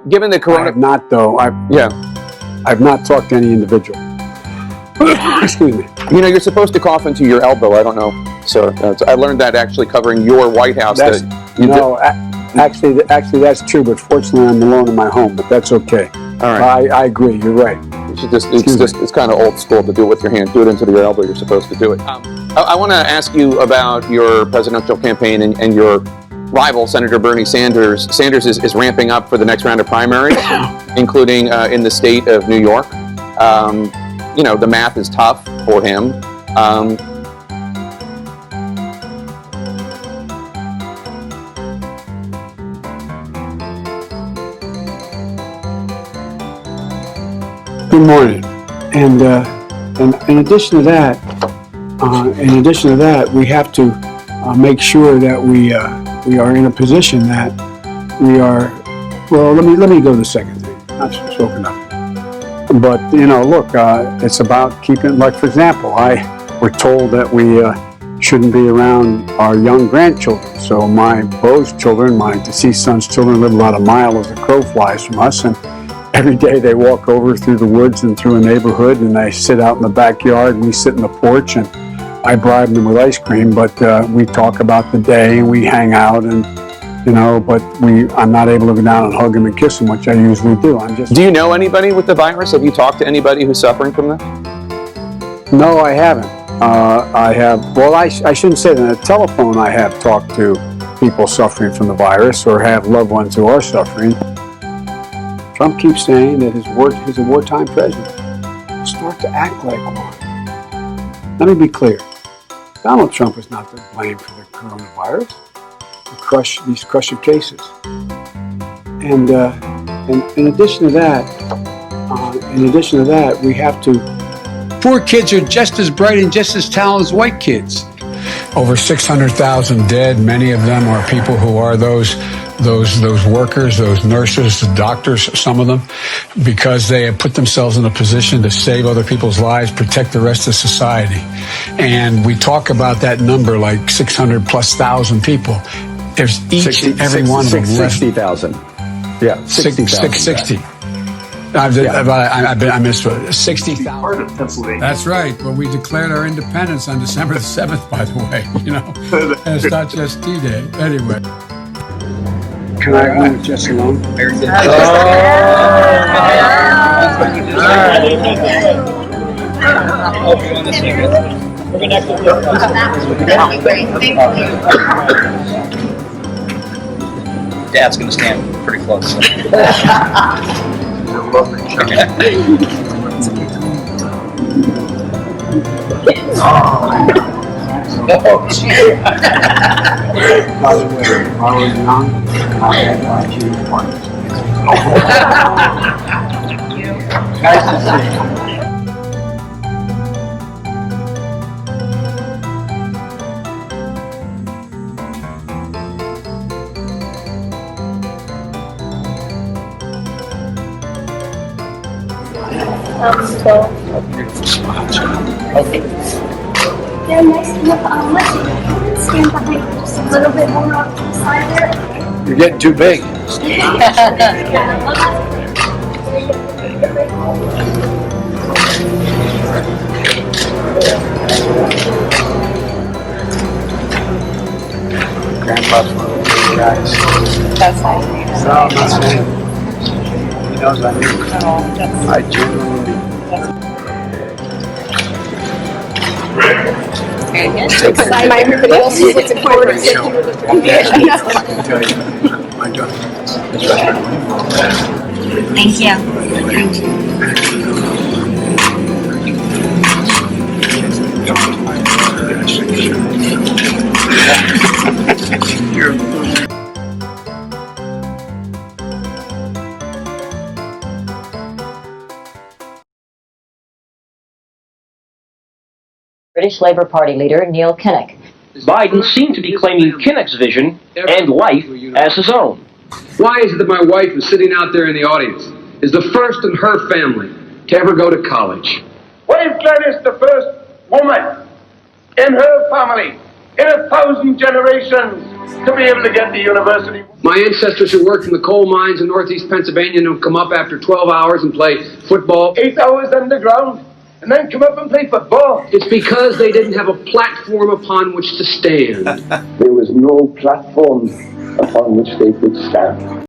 Given the corona... I have not, though. I've not talked to any individual. Excuse me. You know, you're supposed to cough into your elbow. I don't know, sir. I learned that actually covering your White House. Actually, that's true, but fortunately I'm alone in my home, but that's okay. All right. I agree. You're right. It's kind of old school to do it with your hand. Do it into your elbow. You're supposed to do it. I want to ask you about your presidential campaign and your rival, Senator Bernie Sanders. Sanders is ramping up for the next round of primaries, including in the state of New York. You know, the math is tough for him. Good morning. And in addition to that, we have to make sure that we are in a position that we are. Well, let me go to the second thing. I've spoken of. But you know, look, it's about keeping. Like for example, we're told that we shouldn't be around our young grandchildren. So my Beau's children, my deceased son's children, live about a mile as the crow flies from us, and every day they walk over through the woods and through a neighborhood, and they sit out in the backyard, and we sit in the porch, and I bribe them with ice cream, but we talk about the day, and we hang out, and you know, but I'm not able to go down and hug them and kiss them, which I usually do. Do you know anybody with the virus? Have you talked to anybody who's suffering from this? No, I haven't. I shouldn't say that. On the telephone, I have talked to people suffering from the virus or have loved ones who are suffering. Trump keeps saying that he's a wartime president. He'll start to act like one. Let me be clear. Donald Trump is not to blame for the coronavirus. These crushing cases. And in addition to that, we have to. Poor kids are just as bright and just as talented as white kids. Over 600,000 dead. Many of them are people who are those workers, those nurses, the doctors, some of them, because they have put themselves in a position to save other people's lives, protect the rest of society. And we talk about that number like 600 plus thousand people. There's each and every one of them. 60,000. Yeah, 60,000. 60. I missed 60,000. That's right. Well, we declared our independence on December the 7th, by the way. You know, and it's not just D-Day. Anyway. Can I go with Jesse alone? Dad's going to stand pretty close. By the way, I was young, I had my two partners. Nice to see you. Okay. Yeah, nice enough. Let's stand behind just a little bit more off to the side there. You're getting too big. Grandpa's one of those guys. That's nice. No, I'm not saying. He knows I mean. I genuinely do. Everybody else is looking forward to it. Thank you. British Labour Party leader Neil Kinnock. Biden seemed to be claiming Kinnock's vision and life as his own. Why is it that my wife is sitting out there in the audience, is the first in her family to ever go to college? What if Gladys, the first woman in her family, in 1,000 generations to be able to get to university. My ancestors who worked in the coal mines in northeast Pennsylvania don't come up after 12 hours and play football. 8 hours underground, and then come up and play football. It's because they didn't have a platform upon which to stand. There was no platform upon which they could stand.